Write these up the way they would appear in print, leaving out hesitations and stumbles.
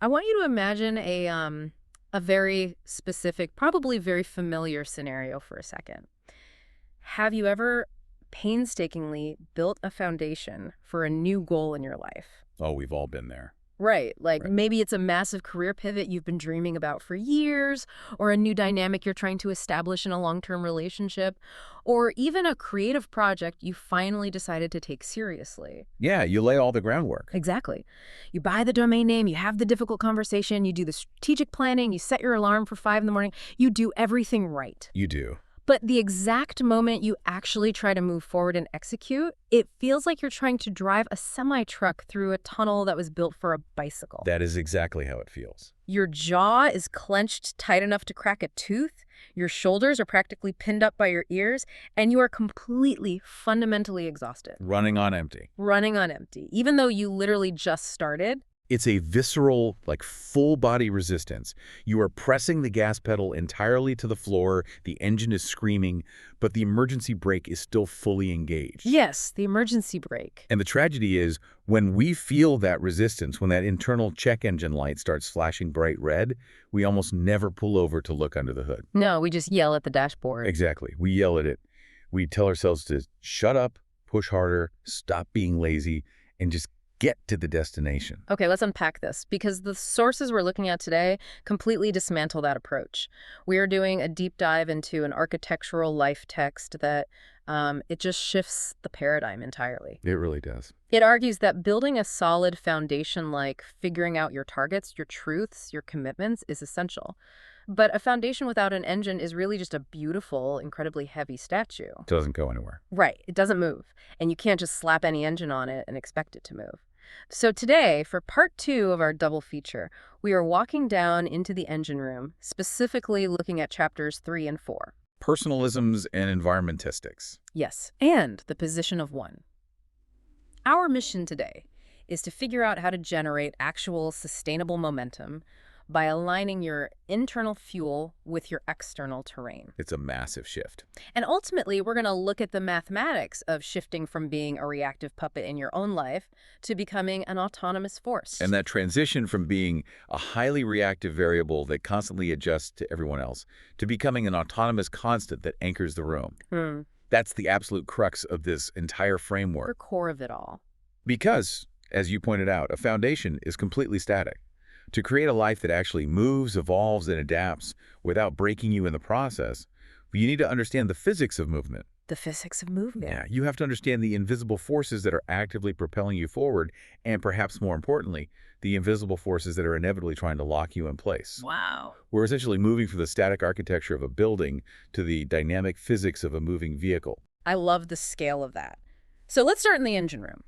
I want you to imagine a very specific, probably very familiar scenario for a second. Have you ever painstakingly built a foundation for a new goal in your life? Oh, we've all been there. Right. Like Right. maybe it's a massive career pivot you've been dreaming about for years, or a new dynamic you're trying to establish in a long-term relationship, or even a creative project you finally decided to take seriously. Yeah, you lay all the groundwork. Exactly. You buy the domain name, you have the difficult conversation, you do the strategic planning, you set your alarm for 5 in the morning, you do everything right. You do. But the exact moment you actually try to move forward and execute, it feels like you're trying to drive a semi-truck through a tunnel that was built for a bicycle. That is exactly how it feels. Your jaw is clenched tight enough to crack a tooth, your shoulders are practically pinned up by your ears, and you are completely, fundamentally exhausted. Running on empty. Running on empty, even though you literally just started. It's a visceral, full-body resistance. You are pressing the gas pedal entirely to the floor, the engine is screaming, but the emergency brake is still fully engaged. Yes, the emergency brake. And the tragedy is, when we feel that resistance, when that internal check engine light starts flashing bright red, we almost never pull over to look under the hood. No, we just yell at the dashboard. Exactly. We yell at it. We tell ourselves to shut up, push harder, stop being lazy, and just get to the destination. Okay, let's unpack this, because the sources we're looking at today completely dismantle that approach. We are doing a deep dive into an architectural life text that it just shifts the paradigm entirely. It really does. It argues that building a solid foundation, like figuring out your targets, your truths, your commitments, is essential. But a foundation without an engine is really just a beautiful, incredibly heavy statue. Doesn't go anywhere. Right, it doesn't move, and you can't just slap any engine on it and expect it to move. So today, for part 2 of our double feature, we are walking down into the engine room, specifically looking at chapters 3 and 4. Personalisms and Environmentistics. Yes, and the position of 1. Our mission today is to figure out how to generate actual sustainable momentum by aligning your internal fuel with your external terrain. It's a massive shift. And ultimately, we're going to look at the mathematics of shifting from being a reactive puppet in your own life to becoming an autonomous force. And that transition from being a highly reactive variable that constantly adjusts to everyone else to becoming an autonomous constant that anchors the room. That's the absolute crux of this entire framework. The core of it all. Because, as you pointed out, a foundation is completely static. To create a life that actually moves, evolves, and adapts without breaking you in the process, you need to understand the physics of movement. The physics of movement. Yeah, you have to understand the invisible forces that are actively propelling you forward, and perhaps more importantly, the invisible forces that are inevitably trying to lock you in place. Wow. We're essentially moving from the static architecture of a building to the dynamic physics of a moving vehicle. I love the scale of that. So let's start in the engine room.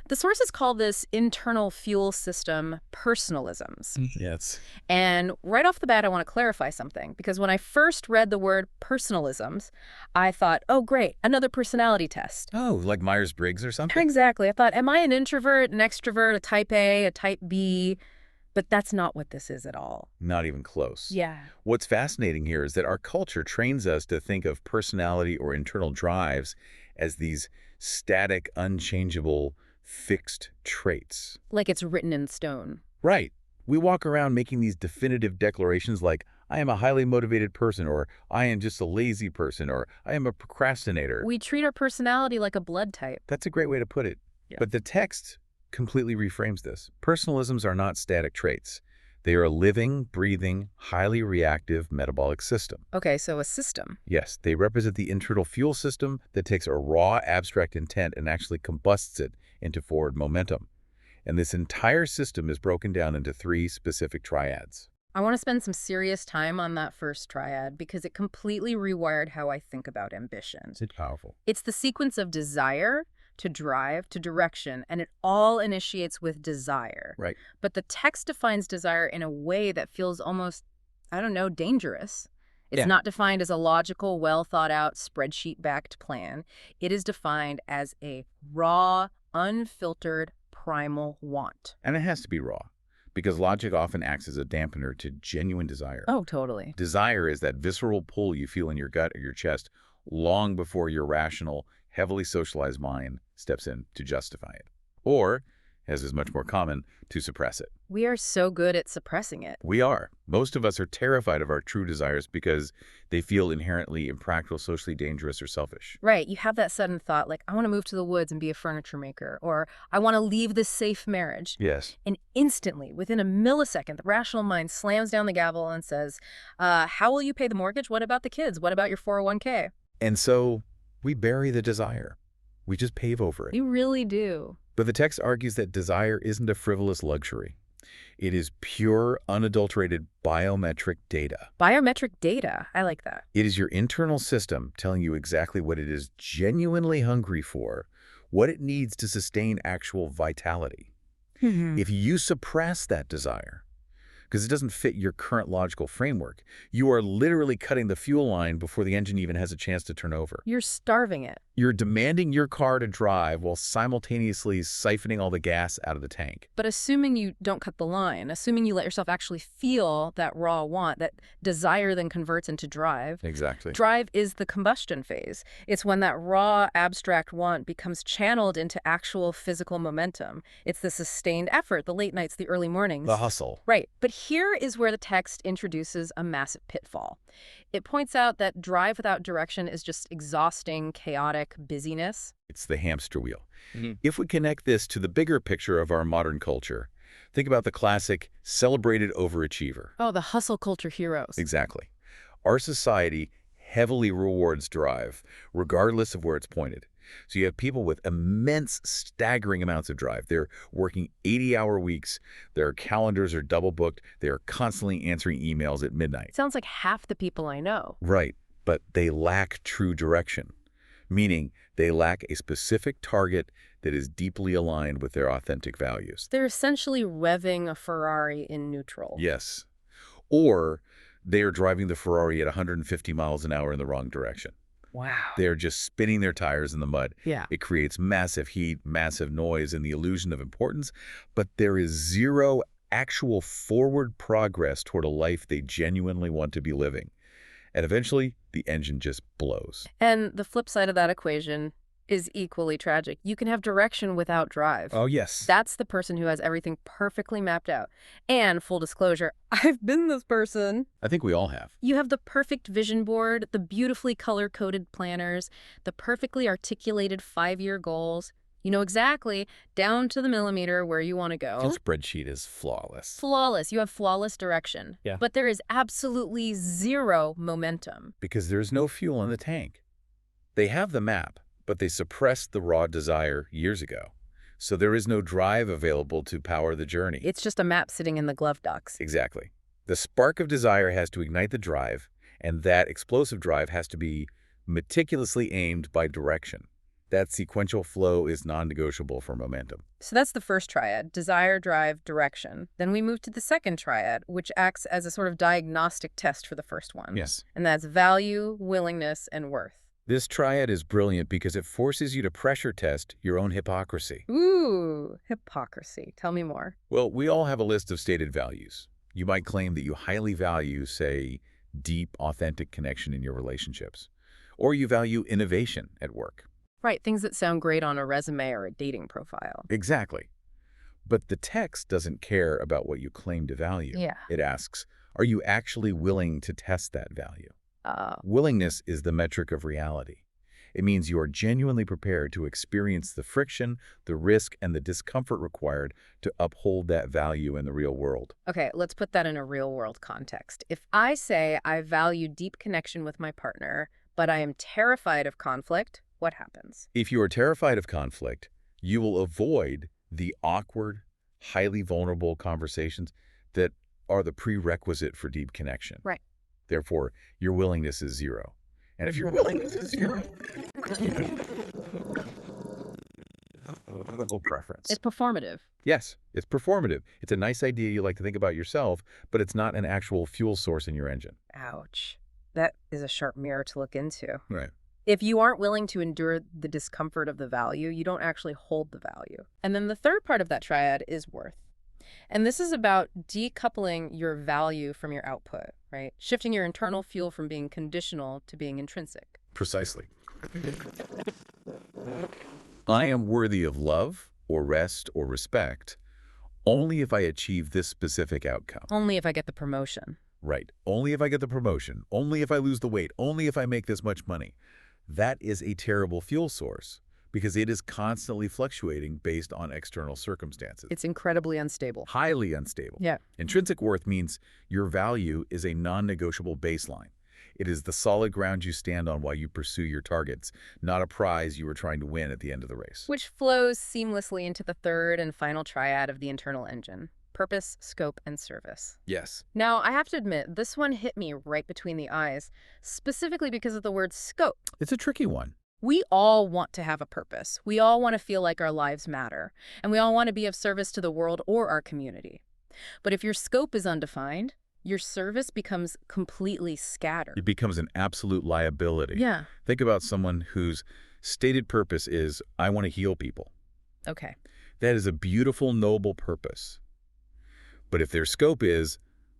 The sources call this internal fuel system personalisms. Yes. And right off the bat, I want to clarify something, because when I first read the word personalisms, I thought, oh, great, another personality test. Oh, like Myers-Briggs or something? Exactly. I thought, am I an introvert, an extrovert, a type A, a type B? But that's not what this is at all. Not even close. Yeah. What's fascinating here is that our culture trains us to think of personality or internal drives as these static, unchangeable, fixed traits. Like it's written in stone. Right. We walk around making these definitive declarations like, I am a highly motivated person, or I am just a lazy person, or I am a procrastinator. We treat our personality like a blood type. That's a great way to put it. Yeah. But the text completely reframes this. Personalisms are not static traits. They are a living, breathing, highly reactive metabolic system. Okay, so a system. Yes, they represent the internal fuel system that takes a raw, abstract intent and actually combusts it into forward momentum. And this entire system is broken down into 3 specific triads. I want to spend some serious time on that first triad because it completely rewired how I think about ambition. It's powerful. It's the sequence of desire to drive to direction, and it all initiates with desire. Right. But the text defines desire in a way that feels almost, I don't know, dangerous. It's not defined as a logical, well-thought-out, spreadsheet-backed plan. It is defined as a raw, unfiltered, primal want. And it has to be raw, because logic often acts as a dampener to genuine desire. Oh, totally. Desire is that visceral pull you feel in your gut or your chest long before your rational, heavily socialized mind steps in to justify it. Or as is much more common, to suppress it. We are so good at suppressing it. We are. Most of us are terrified of our true desires because they feel inherently impractical, socially dangerous, or selfish. Right, you have that sudden thought like, I want to move to the woods and be a furniture maker, or I want to leave this safe marriage. Yes. And instantly, within a millisecond, the rational mind slams down the gavel and says, how will you pay the mortgage? What about the kids? What about your 401k? And so we bury the desire. We just pave over it. We really do. But the text argues that desire isn't a frivolous luxury. It is pure, unadulterated biometric data. Biometric data. I like that. It is your internal system telling you exactly what it is genuinely hungry for, what it needs to sustain actual vitality. If you suppress that desire, because it doesn't fit your current logical framework, you are literally cutting the fuel line before the engine even has a chance to turn over. You're starving it. You're demanding your car to drive while simultaneously siphoning all the gas out of the tank. But assuming you don't cut the line, assuming you let yourself actually feel that raw want, that desire then converts into drive. Exactly. Drive is the combustion phase. It's when that raw, abstract want becomes channeled into actual physical momentum. It's the sustained effort, the late nights, the early mornings. The hustle. Right. But here is where the text introduces a massive pitfall. It points out that drive without direction is just exhausting, chaotic busyness. It's the hamster wheel. If we connect this to the bigger picture of our modern culture, think about the classic celebrated overachiever. Oh, the hustle culture heroes. Exactly. Our society heavily rewards drive, regardless of where it's pointed. So you have people with immense, staggering amounts of drive. They're working 80-hour weeks. Their calendars are double booked. They are constantly answering emails at midnight. Sounds like half the people I know. Right, but they lack true direction, meaning they lack a specific target that is deeply aligned with their authentic values. They're essentially revving a Ferrari in neutral. Yes. Or they are driving the Ferrari at 150 miles an hour in the wrong direction. Wow. They're just spinning their tires in the mud. Yeah. It creates massive heat, massive noise, and the illusion of importance, but there is zero actual forward progress toward a life they genuinely want to be living. And eventually, the engine just blows. And the flip side of that equation is equally tragic. You can have direction without drive. Oh, yes. That's the person who has everything perfectly mapped out. And full disclosure, I've been this person. I think we all have. You have the perfect vision board, the beautifully color-coded planners, the perfectly articulated 5-year goals. You know exactly, down to the millimeter, where you want to go. Your spreadsheet is flawless. Flawless. You have flawless direction. Yeah. But there is absolutely zero momentum. Because there's no fuel in the tank. They have the map, but they suppressed the raw desire years ago. So there is no drive available to power the journey. It's just a map sitting in the glove box. Exactly. The spark of desire has to ignite the drive, and that explosive drive has to be meticulously aimed by direction. That sequential flow is non-negotiable for momentum. So that's the first triad, desire, drive, direction. Then we move to the second triad, which acts as a sort of diagnostic test for the first one. Yes. And that's value, willingness, and worth. This triad is brilliant because it forces you to pressure test your own hypocrisy. Ooh, hypocrisy. Tell me more. Well, we all have a list of stated values. You might claim that you highly value, say, deep, authentic connection in your relationships. Or you value innovation at work. Right, things that sound great on a resume or a dating profile. Exactly. But the text doesn't care about what you claim to value. Yeah. It asks, are you actually willing to test that value? Oh. Willingness is the metric of reality. It means you are genuinely prepared to experience the friction, the risk, and the discomfort required to uphold that value in the real world. Okay, let's put that in a real-world context. If I say I value deep connection with my partner, but I am terrified of conflict, what happens? If you are terrified of conflict, you will avoid the awkward, highly vulnerable conversations that are the prerequisite for deep connection. Right. Therefore, your willingness is zero. And if your willingness is zero, preference. It's performative. Yes, it's performative. It's a nice idea you like to think about yourself, but it's not an actual fuel source in your engine. Ouch. That is a sharp mirror to look into. Right. If you aren't willing to endure the discomfort of the value, you don't actually hold the value. And then the third part of that triad is worth. And this is about decoupling your value from your output, right? Shifting your internal fuel from being conditional to being intrinsic. Precisely. I am worthy of love or rest or respect only if I achieve this specific outcome. Only if I get the promotion. Right. Only if I get the promotion. Only if I lose the weight. Only if I make this much money. That is a terrible fuel source because it is constantly fluctuating based on external circumstances. It's incredibly unstable. Highly unstable. Yeah. Intrinsic worth means your value is a non-negotiable baseline. It is the solid ground you stand on while you pursue your targets, not a prize you were trying to win at the end of the race. Which flows seamlessly into the third and final triad of the internal engine: purpose, scope, and service. Yes. Now, I have to admit, this one hit me right between the eyes, specifically because of the word scope. It's a tricky one. We all want to have a purpose. We all want to feel like our lives matter, and we all want to be of service to the world or our community. But if your scope is undefined, your service becomes completely scattered. It becomes an absolute liability. Yeah. Think about someone whose stated purpose is, I want to heal people. Okay. That is a beautiful, noble purpose. But if their scope is,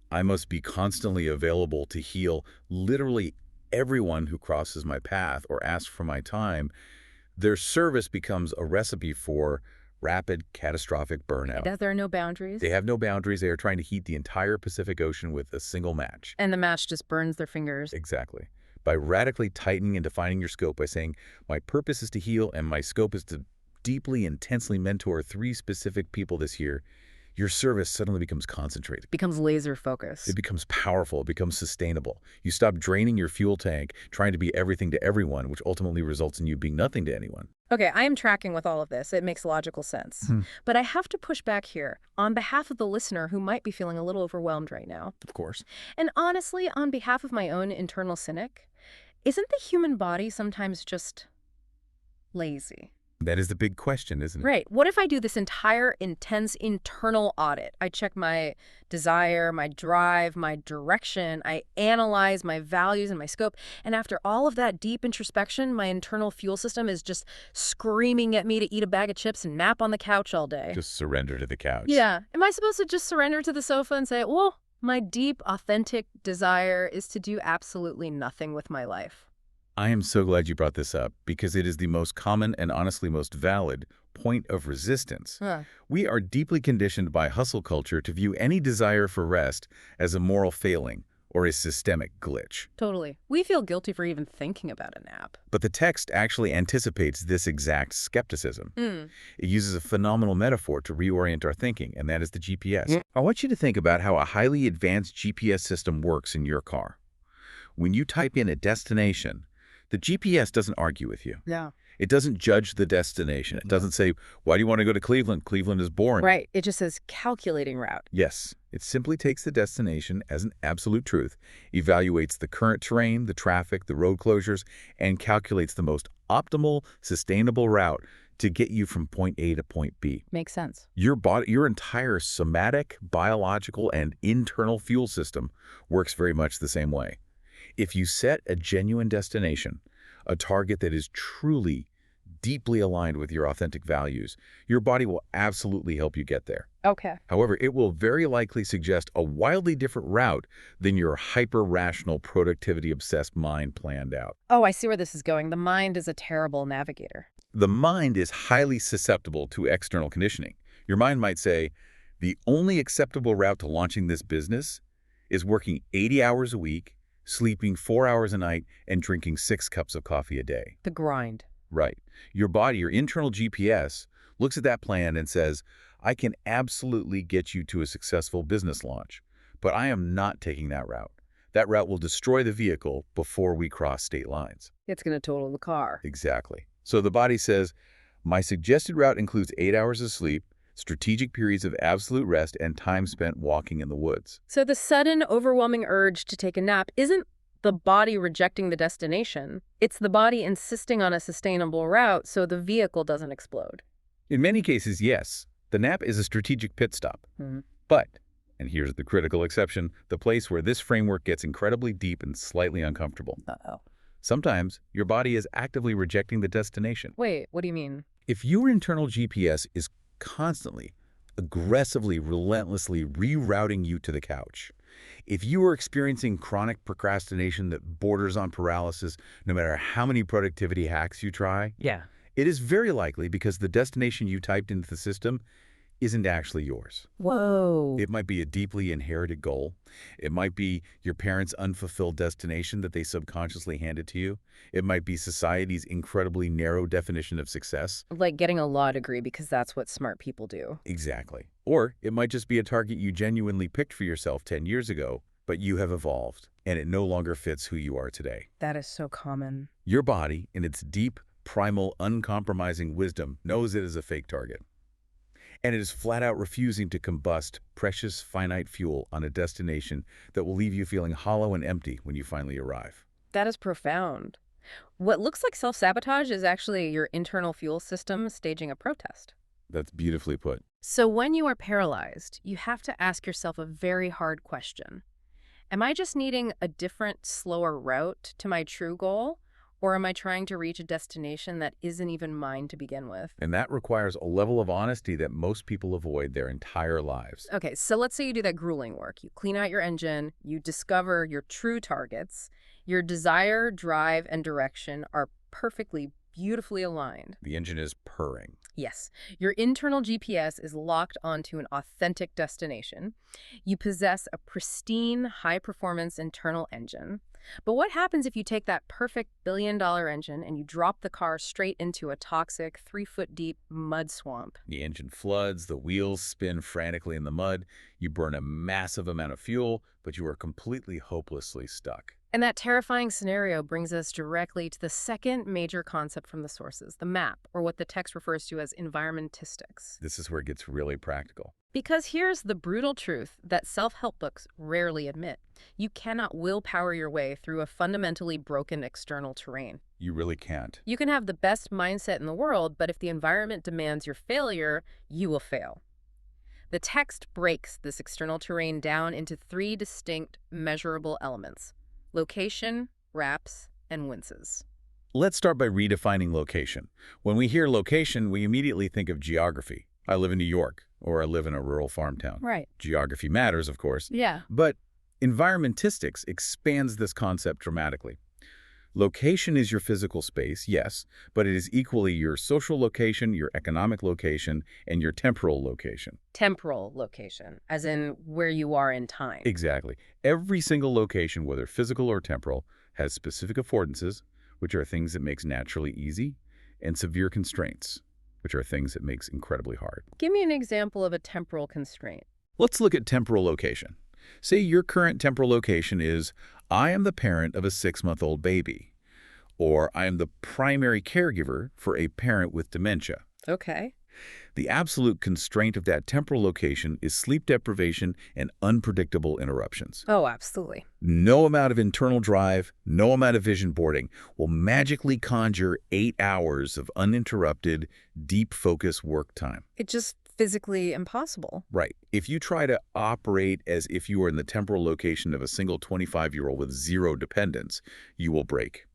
I must be constantly available to heal literally everyone who crosses my path or asks for my time, their service becomes a recipe for rapid, catastrophic burnout. There are no boundaries. They have no boundaries. They are trying to heat the entire Pacific Ocean with a single match. And the match just burns their fingers. Exactly. By radically tightening and defining your scope by saying, my purpose is to heal and my scope is to deeply, intensely mentor 3 specific people this year, your service suddenly becomes concentrated. Becomes laser focused. It becomes powerful. It becomes sustainable. You stop draining your fuel tank, trying to be everything to everyone, which ultimately results in you being nothing to anyone. Okay, I am tracking with all of this. It makes logical sense. But I have to push back here on behalf of the listener who might be feeling a little overwhelmed right now. Of course. And honestly, on behalf of my own internal cynic, isn't the human body sometimes just lazy? That is the big question, isn't it? Right. What if I do this entire intense internal audit? I check my desire, my drive, my direction. I analyze my values and my scope. And after all of that deep introspection, my internal fuel system is just screaming at me to eat a bag of chips and nap on the couch all day. Just surrender to the couch. Yeah. Am I supposed to just surrender to the sofa and say, well, my deep, authentic desire is to do absolutely nothing with my life? I am so glad you brought this up because it is the most common and honestly most valid point of resistance. We are deeply conditioned by hustle culture to view any desire for rest as a moral failing or a systemic glitch. Totally. We feel guilty for even thinking about a nap. But the text actually anticipates this exact skepticism. It uses a phenomenal metaphor to reorient our thinking, and that is the GPS. I want you to think about how a highly advanced GPS system works in your car. When you type in a destination, the GPS doesn't argue with you. Yeah. It doesn't judge the destination. It doesn't say, why do you want to go to Cleveland? Cleveland is boring. Right. It just says calculating route. Yes. It simply takes the destination as an absolute truth, evaluates the current terrain, the traffic, the road closures, and calculates the most optimal, sustainable route to get you from point A to point B. Makes sense. Your body, your entire somatic, biological, and internal fuel system works very much the same way. If you set a genuine destination, a target that is truly, deeply aligned with your authentic values, your body will absolutely help you get there. Okay. However, it will very likely suggest a wildly different route than your hyper-rational, productivity-obsessed mind planned out. Oh, I see where this is going. The mind is a terrible navigator. The mind is highly susceptible to external conditioning. Your mind might say, the only acceptable route to launching this business is working 80 hours a week, sleeping 4 hours a night, and drinking 6 cups of coffee a day. The grind. Right. Your body, your internal GPS, looks at that plan and says, I can absolutely get you to a successful business launch, but I am not taking that route. That route will destroy the vehicle before we cross state lines. It's going to total the car. Exactly. So the body says, my suggested route includes 8 hours of sleep, strategic periods of absolute rest, and time spent walking in the woods. So the sudden, overwhelming urge to take a nap isn't the body rejecting the destination. It's the body insisting on a sustainable route so the vehicle doesn't explode. In many cases, yes. The nap is a strategic pit stop. But, and here's the critical exception, the place where this framework gets incredibly deep and slightly uncomfortable. Sometimes your body is actively rejecting the destination. Wait, what do you mean? If your internal GPS is constantly, aggressively, relentlessly rerouting you to the couch, if you are experiencing chronic procrastination that borders on paralysis, no matter how many productivity hacks you try, It is very likely because the destination you typed into the system isn't actually yours. Whoa. It might be a deeply inherited goal. It might be your parents' unfulfilled destination that they subconsciously handed to you. It might be society's incredibly narrow definition of success. Like getting a law degree because that's what smart people do. Exactly. Or it might just be a target you genuinely picked for yourself 10 years ago, but you have evolved, and it no longer fits who you are today. That is so common. Your body, in its deep, primal, uncompromising wisdom, knows it is a fake target. And it is flat out refusing to combust precious, finite fuel on a destination that will leave you feeling hollow and empty when you finally arrive. That is profound. What looks like self-sabotage is actually your internal fuel system staging a protest. That's beautifully put. So when you are paralyzed, you have to ask yourself a very hard question. Am I just needing a different, slower route to my true goal? Or am I trying to reach a destination that isn't even mine to begin with? And that requires a level of honesty that most people avoid their entire lives. Okay, so let's say you do that grueling work. You clean out your engine, you discover your true targets. Your desire, drive, and direction are perfectly, beautifully aligned. The engine is purring. Yes, your internal GPS is locked onto an authentic destination. You possess a pristine, high-performance internal engine. But what happens if you take that perfect billion-dollar engine and you drop the car straight into a toxic, 3-foot-deep mud swamp? The engine floods, the wheels spin frantically in the mud, you burn a massive amount of fuel, but you are completely hopelessly stuck. And that terrifying scenario brings us directly to the second major concept from the sources, the map, or what the text refers to as environmentistics. This is where it gets really practical. Because here's the brutal truth that self-help books rarely admit. You cannot willpower your way through a fundamentally broken external terrain. You really can't. You can have the best mindset in the world, but if the environment demands your failure, you will fail. The text breaks this external terrain down into 3 distinct, measurable elements: location, wraps, and winces. Let's start by redefining location. When we hear location, we immediately think of geography. I live in New York, or I live in a rural farm town. Right. Geography matters, of course. Yeah. But environmentistics expands this concept dramatically. Location is your physical space, yes, but it is equally your social location, your economic location, and your temporal location. Temporal location, as in where you are in time. Exactly. Every single location, whether physical or temporal, has specific affordances, which are things it makes naturally easy, and severe constraints, which are things it makes incredibly hard. Give me an example of a temporal constraint. Let's look at temporal location. Say your current temporal location is, I am the parent of a 6-month-old baby, or I am the primary caregiver for a parent with dementia. Okay. The absolute constraint of that temporal location is sleep deprivation and unpredictable interruptions. Oh, absolutely. No amount of internal drive, no amount of vision boarding will magically conjure 8 hours of uninterrupted, deep focus work time. It's just physically impossible. Right. If you try to operate as if you were in the temporal location of a single 25-year-old with zero dependence, you will break.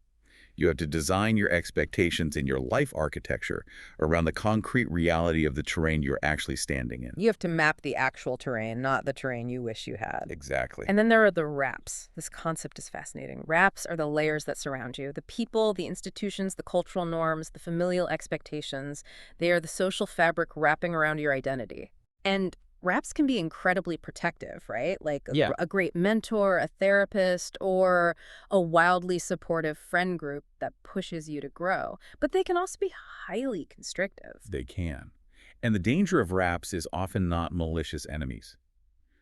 You have to design your expectations and your life architecture around the concrete reality of the terrain you're actually standing in. You have to map the actual terrain, not the terrain you wish you had. Exactly. And then there are the wraps. This concept is fascinating. Wraps are the layers that surround you. The people, the institutions, the cultural norms, the familial expectations. They are the social fabric wrapping around your identity. And wraps can be incredibly protective, right? Like a great mentor, a therapist, or a wildly supportive friend group that pushes you to grow. But they can also be highly constrictive. They can. And the danger of wraps is often not malicious enemies.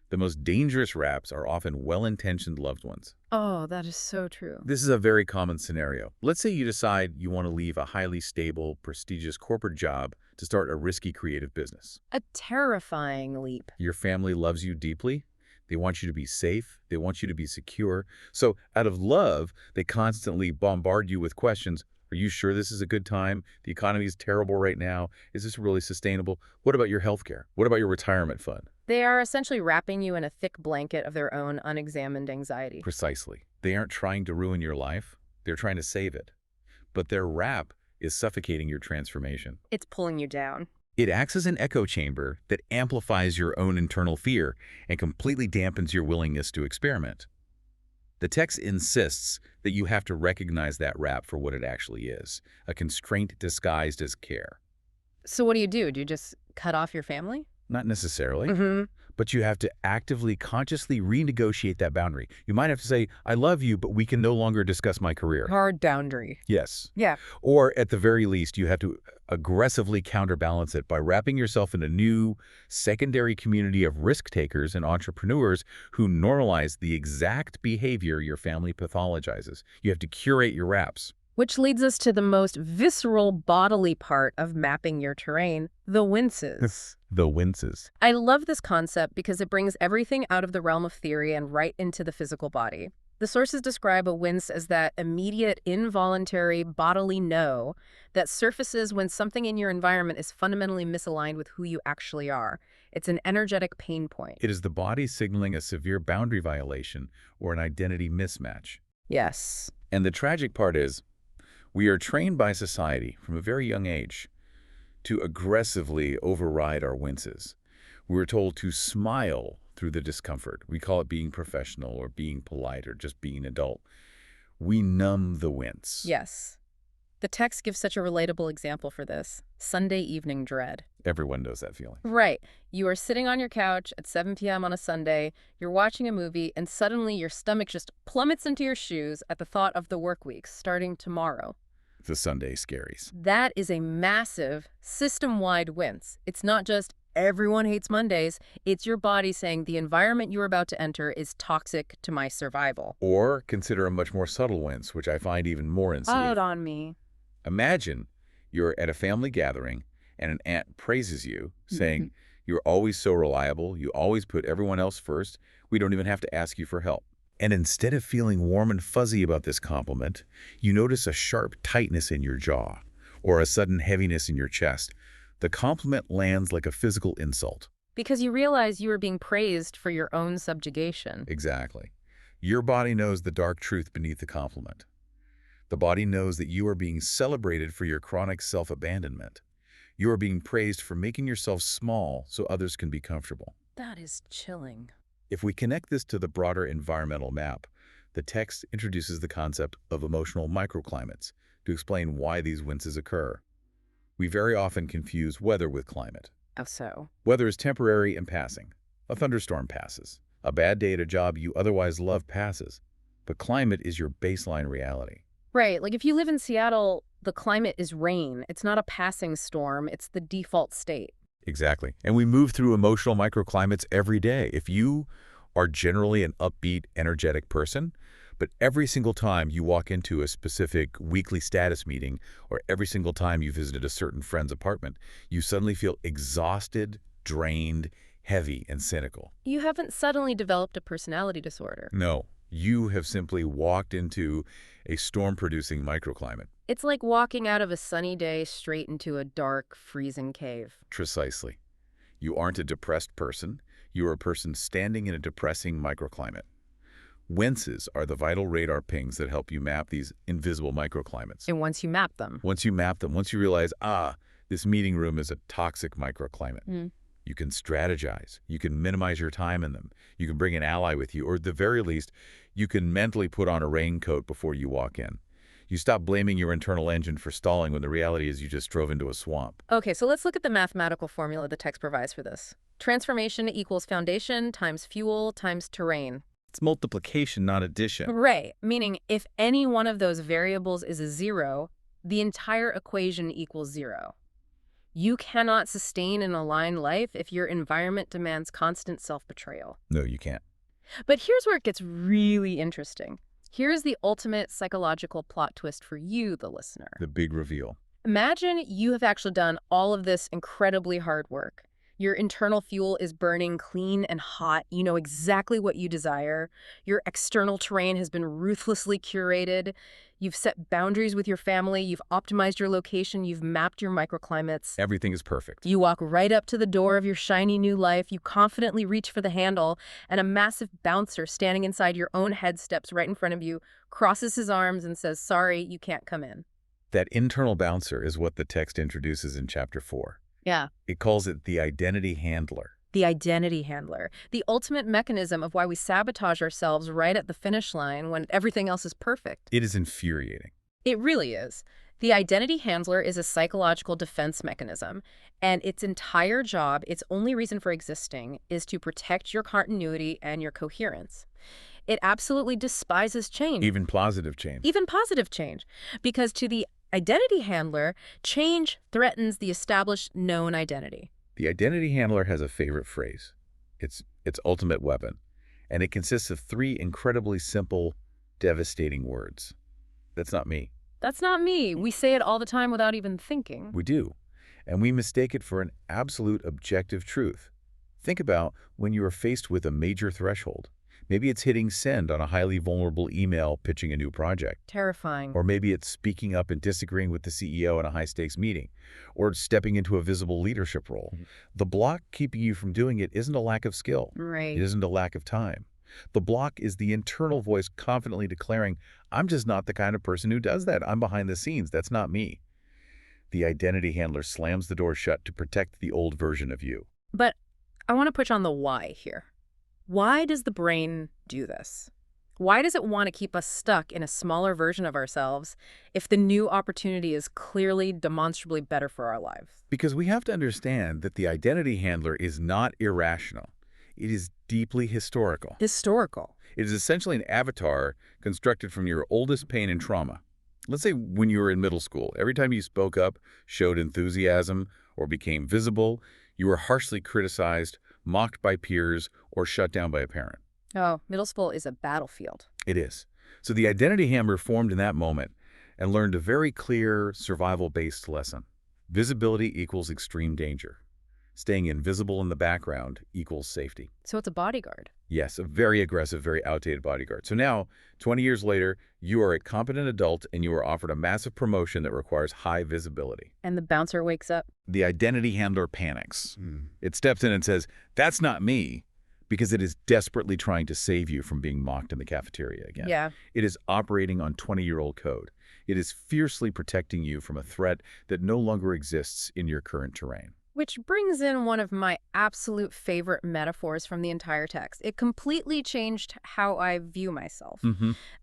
The most dangerous wraps are often well-intentioned loved ones. Oh, that is so true. This is a very common scenario. Let's say you decide you want to leave a highly stable, prestigious corporate job to start a risky creative business. A terrifying leap. Your family loves you deeply. They want you to be safe. They want you to be secure. So out of love, they constantly bombard you with questions. Are you sure this is a good time? The economy is terrible right now. Is this really sustainable? What about your health care? What about your retirement fund? They are essentially wrapping you in a thick blanket of their own unexamined anxiety. Precisely. They aren't trying to ruin your life. They're trying to save it. But their wrap is suffocating your transformation. It's pulling you down. It acts as an echo chamber that amplifies your own internal fear and completely dampens your willingness to experiment. The text insists that you have to recognize that wrap for what it actually is, a constraint disguised as care. So what do? Do you just cut off your family? Not necessarily, Mm-hmm. but you have to actively, consciously renegotiate that boundary. You might have to say, I love you, but we can no longer discuss my career. Hard boundary. Yes. Yeah. Or at the very least, you have to aggressively counterbalance it by wrapping yourself in a new secondary community of risk takers and entrepreneurs who normalize the exact behavior your family pathologizes. You have to curate your wraps. Which leads us to the most visceral bodily part of mapping your terrain, the winces. The winces. I love this concept because it brings everything out of the realm of theory and right into the physical body. The sources describe a wince as that immediate, involuntary bodily no that surfaces when something in your environment is fundamentally misaligned with who you actually are. It's an energetic pain point. It is the body signaling a severe boundary violation or an identity mismatch. Yes. And the tragic part is, we are trained by society from a very young age to aggressively override our winces. We were told to smile through the discomfort. We call it being professional or being polite or just being adult. We numb the wince. Yes. The text gives such a relatable example for this. Sunday evening dread. Everyone knows that feeling. Right. You are sitting on your couch at 7 p.m. on a Sunday, you're watching a movie, and suddenly your stomach just plummets into your shoes at the thought of the work week starting tomorrow. The Sunday scaries. That is a massive, system-wide wince. It's not just everyone hates Mondays. It's your body saying the environment you're about to enter is toxic to my survival. Or consider a much more subtle wince, which I find even more insidious. Out on me. Imagine you're at a family gathering and an aunt praises you, saying, you're always so reliable, you always put everyone else first, we don't even have to ask you for help. And instead of feeling warm and fuzzy about this compliment, you notice a sharp tightness in your jaw or a sudden heaviness in your chest. The compliment lands like a physical insult. Because you realize you are being praised for your own subjugation. Exactly. Your body knows the dark truth beneath the compliment. The body knows that you are being celebrated for your chronic self-abandonment. You are being praised for making yourself small so others can be comfortable. That is chilling. If we connect this to the broader environmental map, the text introduces the concept of emotional microclimates to explain why these winces occur. We very often confuse weather with climate. How so? Weather is temporary and passing. A thunderstorm passes. A bad day at a job you otherwise love passes. But climate is your baseline reality. Right. Like if you live in Seattle, the climate is rain. It's not a passing storm. It's the default state. Exactly. And we move through emotional microclimates every day. If you are generally an upbeat, energetic person, but every single time you walk into a specific weekly status meeting or every single time you visited a certain friend's apartment, you suddenly feel exhausted, drained, heavy, and cynical. You haven't suddenly developed a personality disorder. No, you have simply walked into a storm-producing microclimate. It's like walking out of a sunny day straight into a dark, freezing cave. Precisely. You aren't a depressed person. You are a person standing in a depressing microclimate. Winces are the vital radar pings that help you map these invisible microclimates. And once you map them. Once you map them, once you realize, this meeting room is a toxic microclimate, you can strategize. You can minimize your time in them. You can bring an ally with you, or at the very least, you can mentally put on a raincoat before you walk in. You stop blaming your internal engine for stalling when the reality is you just drove into a swamp. Okay, so let's look at the mathematical formula the text provides for this. Transformation equals foundation times fuel times terrain. It's multiplication, not addition. Right, meaning if any one of those variables is a zero, the entire equation equals zero. You cannot sustain an aligned life if your environment demands constant self-betrayal. No, you can't. But here's where it gets really interesting. Here's the ultimate psychological plot twist for you, the listener. The big reveal. Imagine you have actually done all of this incredibly hard work. Your internal fuel is burning clean and hot. You know exactly what you desire. Your external terrain has been ruthlessly curated. You've set boundaries with your family. You've optimized your location. You've mapped your microclimates. Everything is perfect. You walk right up to the door of your shiny new life. You confidently reach for the handle, and a massive bouncer standing inside your own head steps right in front of you, crosses his arms, and says, "Sorry, you can't come in." That internal bouncer is what the text introduces in Chapter 4. Yeah. It calls it the identity handler. The identity handler, the ultimate mechanism of why we sabotage ourselves right at the finish line when everything else is perfect. It is infuriating. It really is. The identity handler is a psychological defense mechanism, and its entire job, its only reason for existing, is to protect your continuity and your coherence. It absolutely despises change. Even positive change. Even positive change. Because to the identity handler, change threatens the established known identity. The identity handler has a favorite phrase. It's its ultimate weapon, and it consists of 3 incredibly simple, devastating words. That's not me. That's not me. We say it all the time without even thinking. We do, and we mistake it for an absolute objective truth. Think about when you are faced with a major threshold. Maybe it's hitting send on a highly vulnerable email pitching a new project. Terrifying. Or maybe it's speaking up and disagreeing with the CEO in a high-stakes meeting, or it's stepping into a visible leadership role. The block keeping you from doing it isn't a lack of skill. Right. It isn't a lack of time. The block is the internal voice confidently declaring, I'm just not the kind of person who does that. I'm behind the scenes. That's not me. The identity handler slams the door shut to protect the old version of you. But I want to push on the why here. Why does the brain do this? Why does it want to keep us stuck in a smaller version of ourselves if the new opportunity is clearly, demonstrably better for our lives? Because we have to understand that the identity handler is not irrational. It is deeply historical. Historical. It is essentially an avatar constructed from your oldest pain and trauma. Let's say when you were in middle school, every time you spoke up, showed enthusiasm, or became visible, you were harshly criticized, mocked by peers, or shut down by a parent. Oh, middle school is a battlefield. It is. So the identity hammer formed in that moment and learned a very clear survival-based lesson. Visibility equals extreme danger. Staying invisible in the background equals safety. So it's a bodyguard. Yes, a very aggressive, very outdated bodyguard. So now, 20 years later, you are a competent adult and you are offered a massive promotion that requires high visibility. And the bouncer wakes up. The identity handler panics. It steps in and says, that's not me, because it is desperately trying to save you from being mocked in the cafeteria again. Yeah. It is operating on 20-year-old code. It is fiercely protecting you from a threat that no longer exists in your current terrain. Which brings in one of my absolute favorite metaphors from the entire text. It completely changed how I view myself.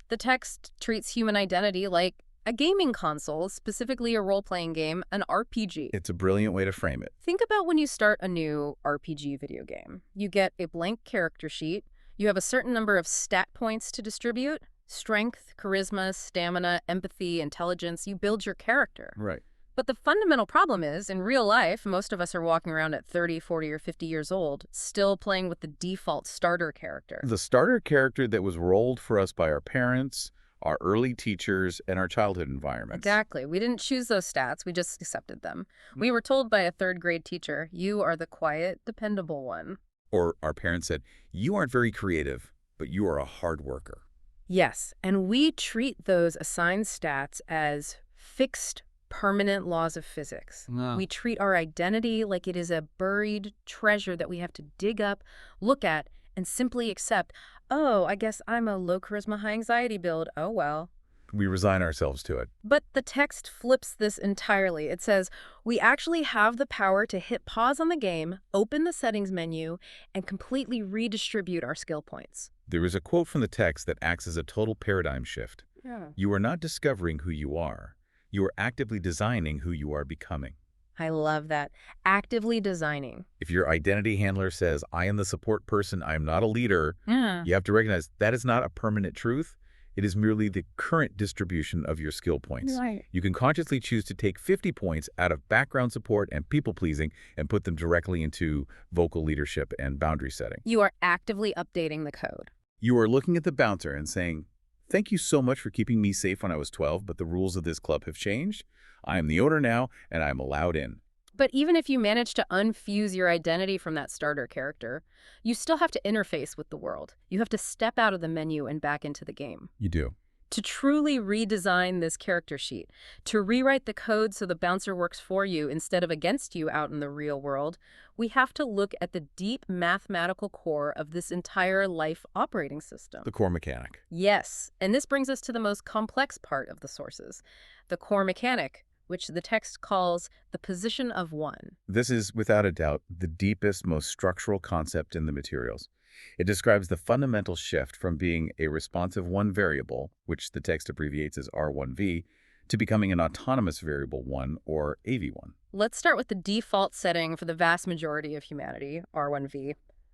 The text treats human identity like a gaming console, specifically a role-playing game, an RPG. It's a brilliant way to frame it. Think about when you start a new RPG video game. You get a blank character sheet. You have a certain number of stat points to distribute. Strength, charisma, stamina, empathy, intelligence. You build your character. Right. But the fundamental problem is, in real life, most of us are walking around at 30, 40, or 50 years old, still playing with the default starter character. The starter character that was rolled for us by our parents, our early teachers, and our childhood environments. Exactly. We didn't choose those stats. We just accepted them. We were told by a third-grade teacher, you are the quiet, dependable one. Or our parents said, you aren't very creative, but you are a hard worker. Yes, and we treat those assigned stats as fixed, permanent laws of physics. No. We treat our identity like it is a buried treasure that we have to dig up, look at, and simply accept, oh, I guess I'm a low charisma, high anxiety build. Oh, well. We resign ourselves to it. But the text flips this entirely. It says, we actually have the power to hit pause on the game, open the settings menu, and completely redistribute our skill points. There is a quote from the text that acts as a total paradigm shift. Yeah. You are not discovering who you are. You are actively designing who you are becoming. I love that. Actively designing. If your identity handler says, I am the support person, I am not a leader, Yeah. you have to recognize that is not a permanent truth. It is merely the current distribution of your skill points. Right. You can consciously choose to take 50 points out of background support and people-pleasing and put them directly into vocal leadership and boundary setting. You are actively updating the code. You are looking at the bouncer and saying, thank you so much for keeping me safe when I was 12, but the rules of this club have changed. I am the owner now, and I am allowed in. But even if you manage to unfuse your identity from that starter character, you still have to interface with the world. You have to step out of the menu and back into the game. You do. To truly redesign this character sheet, to rewrite the code so the bouncer works for you instead of against you out in the real world, we have to look at the deep mathematical core of this entire life operating system. The core mechanic. Yes, and this brings us to the most complex part of the sources, the core mechanic, which the text calls the position of one. This is, without a doubt, the deepest, most structural concept in the materials. It describes the fundamental shift from being a responsive one variable, which the text abbreviates as R1V, to becoming an autonomous variable one, or AV1. Let's start with the default setting for the vast majority of humanity, R1V.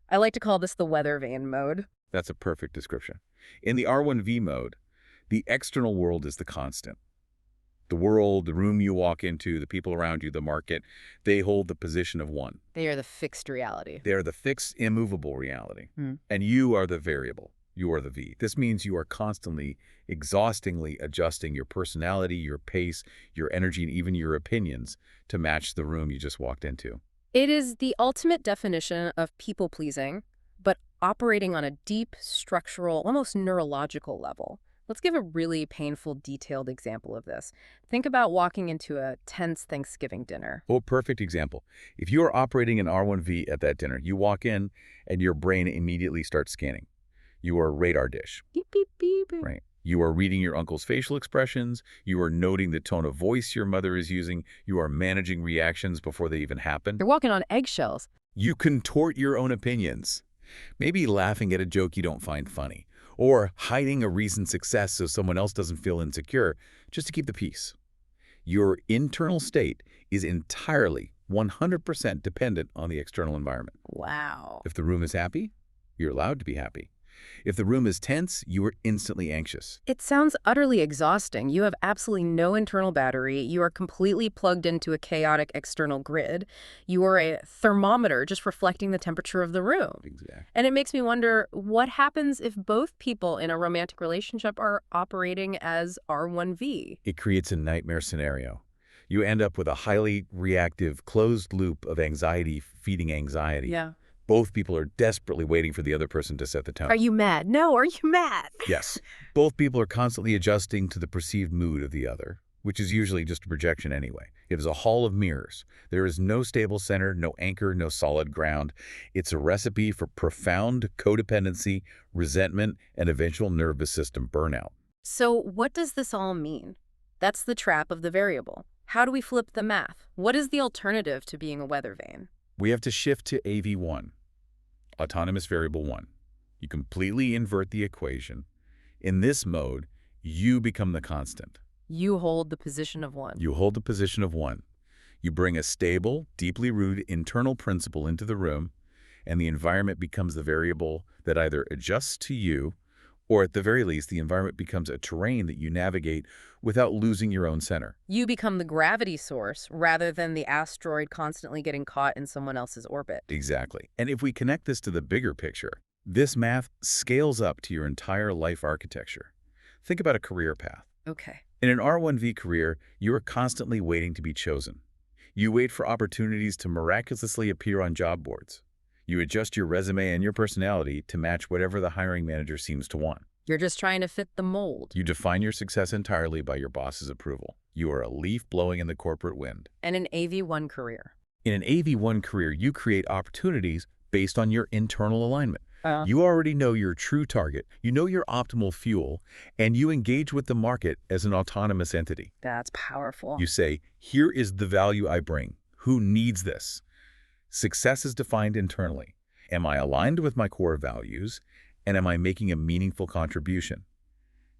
I like to call this the weather vane mode. That's a perfect description. In the R1V mode, the external world is the constant. The world, the room you walk into, the people around you, the market, they hold the position of one. They are the fixed reality. They are the fixed, immovable reality. Hmm. And you are the variable. You are the V. This means you are constantly, exhaustingly adjusting your personality, your pace, your energy, and even your opinions to match the room you just walked into. It is the ultimate definition of people-pleasing, but operating on a deep, structural, almost neurological level. Let's give a really painful, detailed example of this. Think about walking into a tense Thanksgiving dinner. Oh, perfect example. If you are operating an R1V at that dinner, you walk in and your brain immediately starts scanning. You are a radar dish. Beep, beep, beep, beep. Right. You are reading your uncle's facial expressions. You are noting the tone of voice your mother is using. You are managing reactions before they even happen. You're walking on eggshells. You contort your own opinions. Maybe laughing at a joke you don't find funny, or hiding a recent success so someone else doesn't feel insecure, just to keep the peace. Your internal state is entirely 100% dependent on the external environment. Wow. If the room is happy, you're allowed to be happy. If the room is tense, you are instantly anxious. It sounds utterly exhausting. You have absolutely no internal battery. You are completely plugged into a chaotic external grid. You are a thermometer just reflecting the temperature of the room. Exactly. And it makes me wonder, what happens if both people in a romantic relationship are operating as R1V? It creates a nightmare scenario. You end up with a highly reactive, closed loop of anxiety feeding anxiety. Yeah. Both people are desperately waiting for the other person to set the tone. Are you mad? No, are you mad? Yes. Both people are constantly adjusting to the perceived mood of the other, which is usually just a projection anyway. It is a hall of mirrors. There is no stable center, no anchor, no solid ground. It's a recipe for profound codependency, resentment, and eventual nervous system burnout. So what does this all mean? That's the trap of the variable. How do we flip the math? What is the alternative to being a weather vane? We have to shift to AV1, autonomous variable 1. You completely invert the equation. In this mode, you become the constant. You hold the position of one. You hold the position of 1. You bring a stable, deeply rooted internal principle into the room, and the environment becomes the variable that either adjusts to you, or at the very least, the environment becomes a terrain that you navigate without losing your own center. You become the gravity source rather than the asteroid constantly getting caught in someone else's orbit. Exactly. And if we connect this to the bigger picture, this math scales up to your entire life architecture. Think about a career path. Okay. In an R1V career, you are constantly waiting to be chosen. You wait for opportunities to miraculously appear on job boards. You adjust your resume and your personality to match whatever the hiring manager seems to want. You're just trying to fit the mold. You define your success entirely by your boss's approval. You are a leaf blowing in the corporate wind. And an AV1 career. In an AV1 career, you create opportunities based on your internal alignment. You already know your true target, you know your optimal fuel, and you engage with the market as an autonomous entity. That's powerful. You say, here is the value I bring. Who needs this? Success is defined internally. Am I aligned with my core values? And am I making a meaningful contribution?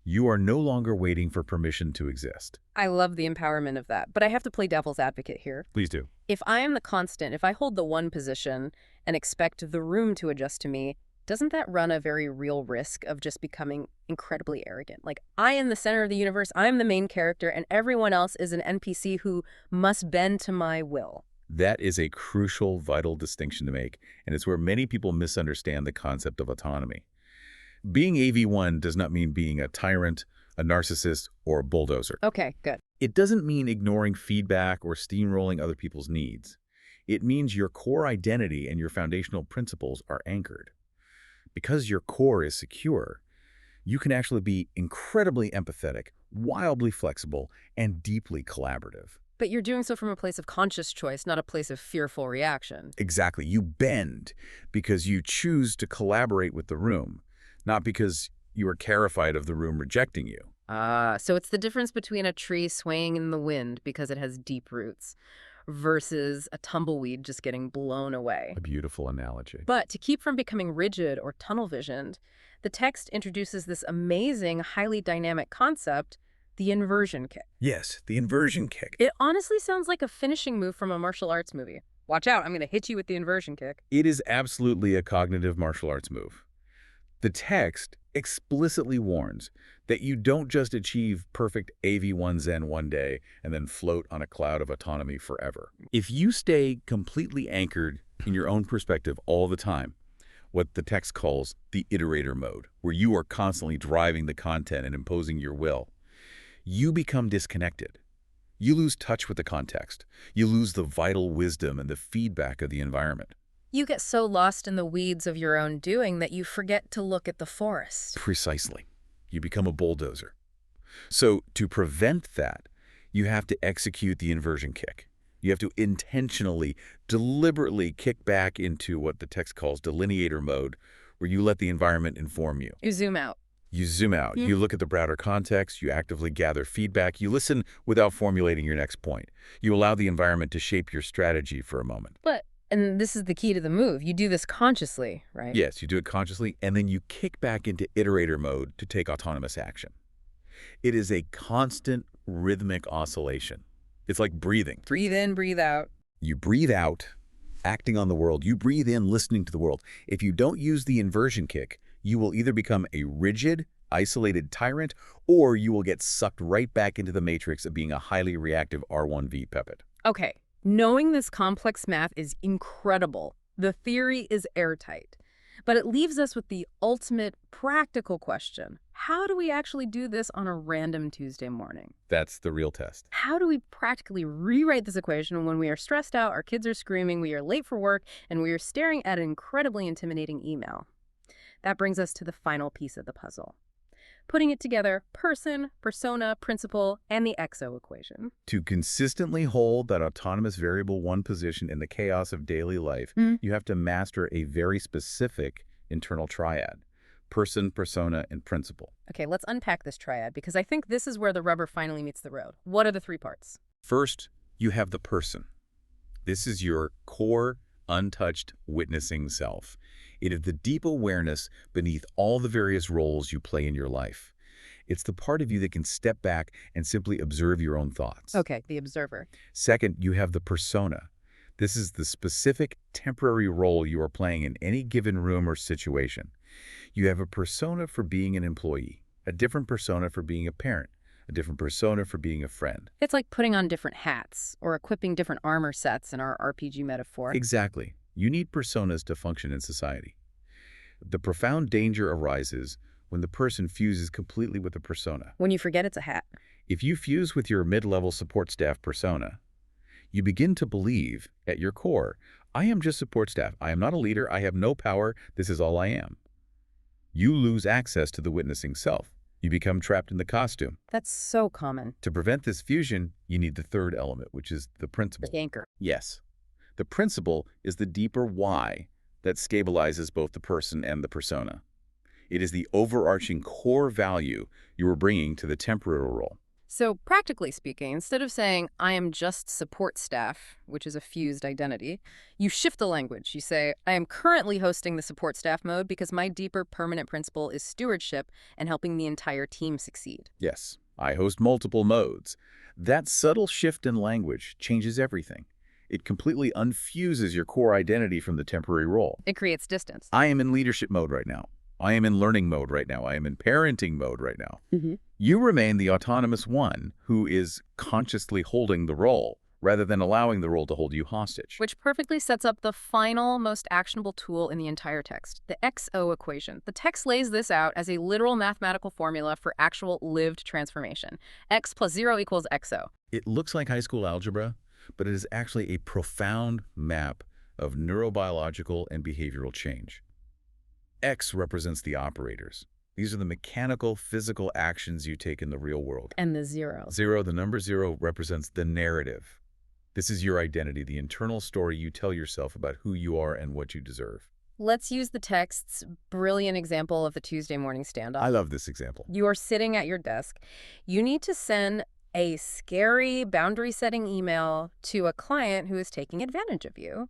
You are no longer waiting for permission to exist. I love the empowerment of that, but I have to play devil's advocate here. Please do. If I am the constant, if I hold the one position and expect the room to adjust to me, doesn't that run a very real risk of just becoming incredibly arrogant? Like, I am the center of the universe, I'm the main character, and everyone else is an NPC who must bend to my will. That is a crucial, vital distinction to make, and it's where many people misunderstand the concept of autonomy. Being AV1 does not mean being a tyrant, a narcissist, or a bulldozer. Okay, good. It doesn't mean ignoring feedback or steamrolling other people's needs. It means your core identity and your foundational principles are anchored. Because your core is secure, you can actually be incredibly empathetic, wildly flexible, and deeply collaborative. But you're doing so from a place of conscious choice, not a place of fearful reaction. Exactly. You bend because you choose to collaborate with the room, not because you are terrified of the room rejecting you. Ah, so it's the difference between a tree swaying in the wind because it has deep roots versus a tumbleweed just getting blown away. A beautiful analogy. But to keep from becoming rigid or tunnel-visioned, the text introduces this amazing, highly dynamic concept, the inversion kick. Yes, the inversion kick. It honestly sounds like a finishing move from a martial arts movie. Watch out, I'm going to hit you with the inversion kick. It is absolutely a cognitive martial arts move. The text explicitly warns that you don't just achieve perfect AV1 Zen one day and then float on a cloud of autonomy forever. If you stay completely anchored in your own perspective all the time, what the text calls the iterator mode, where you are constantly driving the content and imposing your will, you become disconnected. You lose touch with the context. You lose the vital wisdom and the feedback of the environment. You get so lost in the weeds of your own doing that you forget to look at the forest. Precisely. You become a bulldozer. So to prevent that, you have to execute the inversion kick. You have to intentionally, deliberately kick back into what the text calls delineator mode, where you let the environment inform you. You zoom out. You zoom out. You look at the broader context. You actively gather feedback. You listen without formulating your next point. You allow the environment to shape your strategy for a moment. And this is the key to the move. You do this consciously, right? Yes, you do it consciously, and then you kick back into iterator mode to take autonomous action. It is a constant rhythmic oscillation. It's like breathing. Breathe in, breathe out. You breathe out, acting on the world. You breathe in, listening to the world. If you don't use the inversion kick, you will either become a rigid, isolated tyrant, or you will get sucked right back into the matrix of being a highly reactive R1V puppet. Okay, knowing this complex math is incredible. The theory is airtight. But it leaves us with the ultimate practical question. How do we actually do this on a random Tuesday morning? That's the real test. How do we practically rewrite this equation when we are stressed out, our kids are screaming, we are late for work, and we are staring at an incredibly intimidating email? That brings us to the final piece of the puzzle. Putting it together, person, persona, principle, and the XO equation. To consistently hold that autonomous variable one position in the chaos of daily life, you have to master a very specific internal triad: person, persona, and principle. Okay, let's unpack this triad, because I think this is where the rubber finally meets the road. What are the three parts? First, you have the person. This is your core, untouched, witnessing self. It is the deep awareness beneath all the various roles you play in your life. It's the part of you that can step back and simply observe your own thoughts. Okay, the observer. Second, you have the persona. This is the specific temporary role you are playing in any given room or situation. You have a persona for being an employee, a different persona for being a parent, a different persona for being a friend. It's like putting on different hats or equipping different armor sets in our RPG metaphor. Exactly. You need personas to function in society. The profound danger arises when the person fuses completely with the persona. When you forget it's a hat. If you fuse with your mid-level support staff persona, you begin to believe, at your core, I am just support staff. I am not a leader. I have no power. This is all I am. You lose access to the witnessing self. You become trapped in the costume. That's so common. To prevent this fusion, you need the third element, which is the principle. The anchor. Yes. The principle is the deeper why that stabilizes both the person and the persona. It is the overarching core value you are bringing to the temporal role. So practically speaking, instead of saying, I am just support staff, which is a fused identity, you shift the language. You say, I am currently hosting the support staff mode because my deeper permanent principle is stewardship and helping the entire team succeed. Yes, I host multiple modes. That subtle shift in language changes everything. It completely unfuses your core identity from the temporary role. It creates distance. I am in leadership mode right now. I am in learning mode right now. I am in parenting mode right now. You remain the autonomous one who is consciously holding the role rather than allowing the role to hold you hostage. Which perfectly sets up the final, most actionable tool in the entire text, the XO equation. The text lays this out as a literal mathematical formula for actual lived transformation. X plus 0 equals XO. It looks like high school algebra, but it is actually a profound map of neurobiological and behavioral change. X represents the operators. These are the mechanical, physical actions you take in the real world. And the 0. The number 0 represents the narrative. This is your identity, the internal story you tell yourself about who you are and what you deserve. Let's use the text's brilliant example of the Tuesday morning I standoff. love this example. You are sitting at your desk. You need to send a scary boundary-setting email to a client who is taking advantage of you,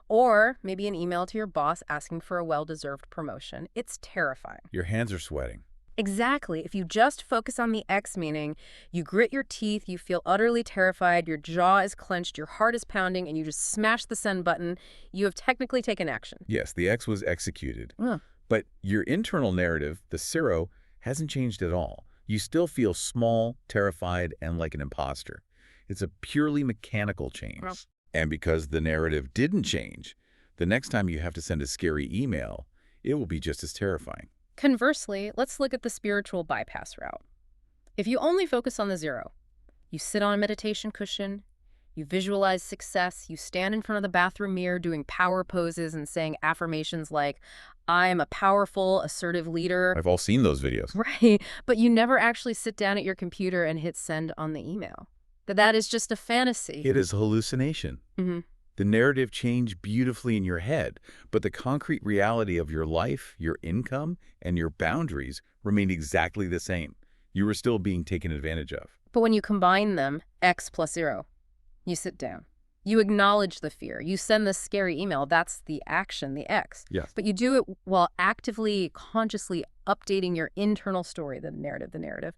or maybe an email to your boss asking for a well-deserved promotion. It's terrifying. Your hands are sweating. Exactly. If you just focus on the X meaning, you grit your teeth, you feel utterly terrified, your jaw is clenched, your heart is pounding, and you just smash the send button, you have technically taken action. Yes, the X was executed. Ugh. But your internal narrative, the zero, hasn't changed at all. You still feel small, terrified, and like an imposter. It's a purely mechanical change. Well. And because the narrative didn't change, the next time you have to send a scary email, it will be just as terrifying. Conversely, let's look at the spiritual bypass route. If you only focus on the zero, you sit on a meditation cushion, you visualize success, you stand in front of the bathroom mirror doing power poses and saying affirmations like, I am a powerful, assertive leader. I've all seen those videos. Right, but you never actually sit down at your computer and hit send on the email. That is just a fantasy. It is hallucination. Mm-hmm. The narrative changed beautifully in your head, but the concrete reality of your life, your income, and your boundaries remained exactly the same. You were still being taken advantage of. But when you combine them, X plus zero, you sit down. You acknowledge the fear. You send the scary email. That's the action, the X. Yes. But you do it while actively, consciously updating your internal story, the narrative.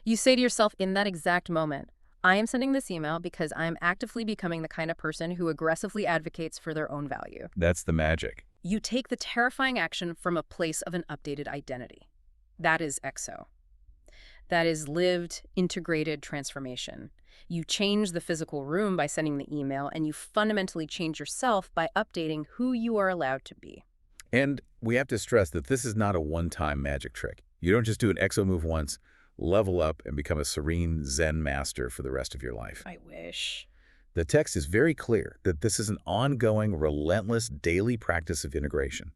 You say to yourself in that exact moment, I am sending this email because I am actively becoming the kind of person who aggressively advocates for their own value. That's the magic. You take the terrifying action from a place of an updated identity. That is XO. That is lived, integrated transformation. You change the physical room by sending the email, and you fundamentally change yourself by updating who you are allowed to be. And we have to stress that this is not a one-time magic trick. You don't just do an XO move once, level up, and become a serene Zen master for the rest of your life. I wish. The text is very clear that this is an ongoing, relentless daily practice of integration.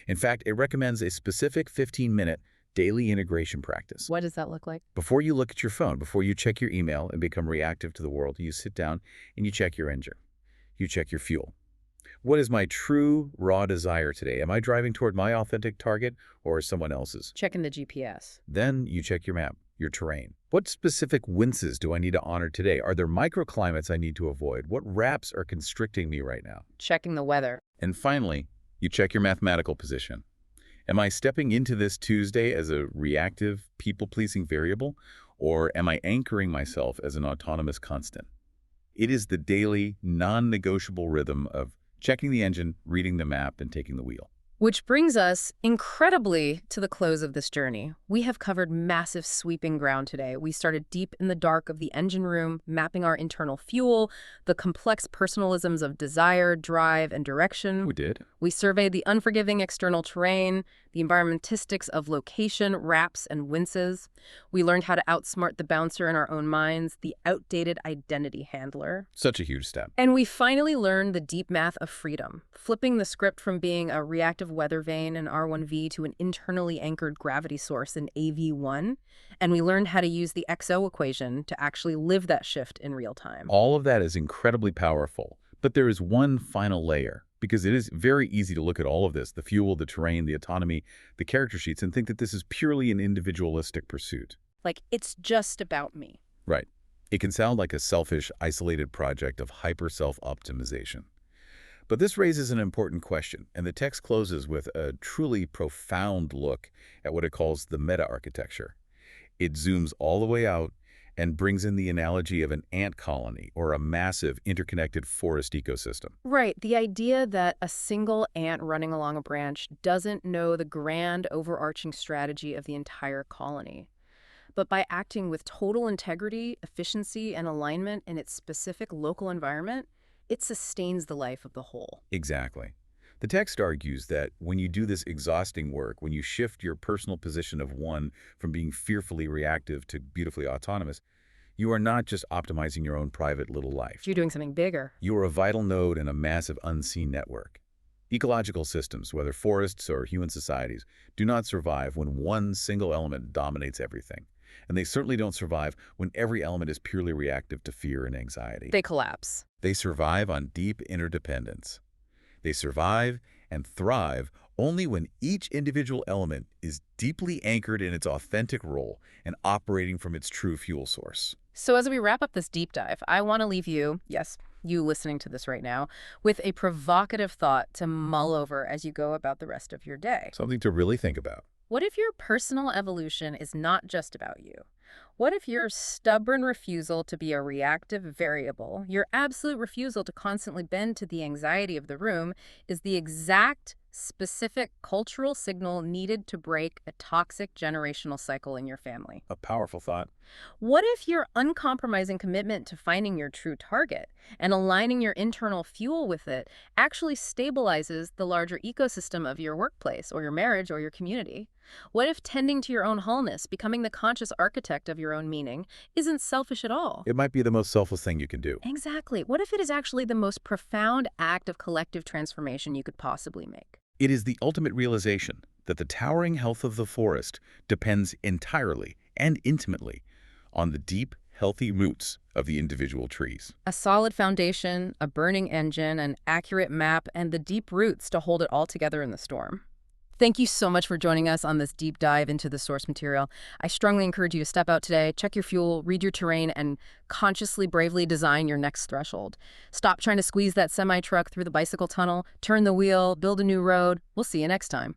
In fact, it recommends a specific 15-minute daily integration practice. What does that look like? Before you look at your phone, before you check your email and become reactive to the world, you sit down and you check your engine. You check your fuel. What is my true, raw desire today? Am I driving toward my authentic target or someone else's? Checking the GPS. Then you check your map, your terrain. What specific winces do I need to honor today? Are there microclimates I need to avoid? What wraps are constricting me right now? Checking the weather. And finally, you check your mathematical position. Am I stepping into this Tuesday as a reactive, people-pleasing variable, or am I anchoring myself as an autonomous constant? It is the daily, non-negotiable rhythm of checking the engine, reading the map, and taking the wheel. Which brings us, incredibly, to the close of this journey. We have covered massive sweeping ground today. We started deep in the dark of the engine room, mapping our internal fuel, the complex personalisms of desire, drive, and direction. We did. We surveyed the unforgiving external terrain, the environmentistics of location, wraps, and winces. We learned how to outsmart the bouncer in our own minds, the outdated identity handler. Such a huge step. And we finally learned the deep math of freedom, flipping the script from being a reactive weather vane in R1V to an internally anchored gravity source in AV1. And we learned how to use the XO equation to actually live that shift in real time. All of that is incredibly powerful, but there is one final layer, because it is very easy to look at all of this, the fuel, the terrain, the autonomy, the character sheets, and think that this is purely an individualistic pursuit. Like, it's just about me. Right. It can sound like a selfish, isolated project of hyper-self-optimization. But this raises an important question, and the text closes with a truly profound look at what it calls the meta-architecture. It zooms all the way out and brings in the analogy of an ant colony or a massive interconnected forest ecosystem. Right. The idea that a single ant running along a branch doesn't know the grand overarching strategy of the entire colony. But by acting with total integrity, efficiency, and alignment in its specific local environment, it sustains the life of the whole. Exactly. The text argues that when you do this exhausting work, when you shift your personal position of one from being fearfully reactive to beautifully autonomous, you are not just optimizing your own private little life. You're doing something bigger. You are a vital node in a massive unseen network. Ecological systems, whether forests or human societies, do not survive when one single element dominates everything. And they certainly don't survive when every element is purely reactive to fear and anxiety. They collapse. They survive on deep interdependence. They survive and thrive only when each individual element is deeply anchored in its authentic role and operating from its true fuel source. So as we wrap up this deep dive, I want to leave you, yes, you listening to this right now, with a provocative thought to mull over as you go about the rest of your day. Something to really think about. What if your personal evolution is not just about you? What if your stubborn refusal to be a reactive variable, your absolute refusal to constantly bend to the anxiety of the room, is the exact specific cultural signal needed to break a toxic generational cycle in your family? A powerful thought. What if your uncompromising commitment to finding your true target and aligning your internal fuel with it actually stabilizes the larger ecosystem of your workplace or your marriage or your community? What if tending to your own wholeness, becoming the conscious architect of your own meaning, isn't selfish at all? It might be the most selfless thing you can do. Exactly. What if it is actually the most profound act of collective transformation you could possibly make? It is the ultimate realization that the towering health of the forest depends entirely and intimately on the deep, healthy roots of the individual trees. A solid foundation, a burning engine, an accurate map, and the deep roots to hold it all together in the storm. Thank you so much for joining us on this deep dive into the source material. I strongly encourage you to step out today, check your fuel, read your terrain, and consciously, bravely design your next threshold. Stop trying to squeeze that semi-truck through the bicycle tunnel, turn the wheel, build a new road. We'll see you next time.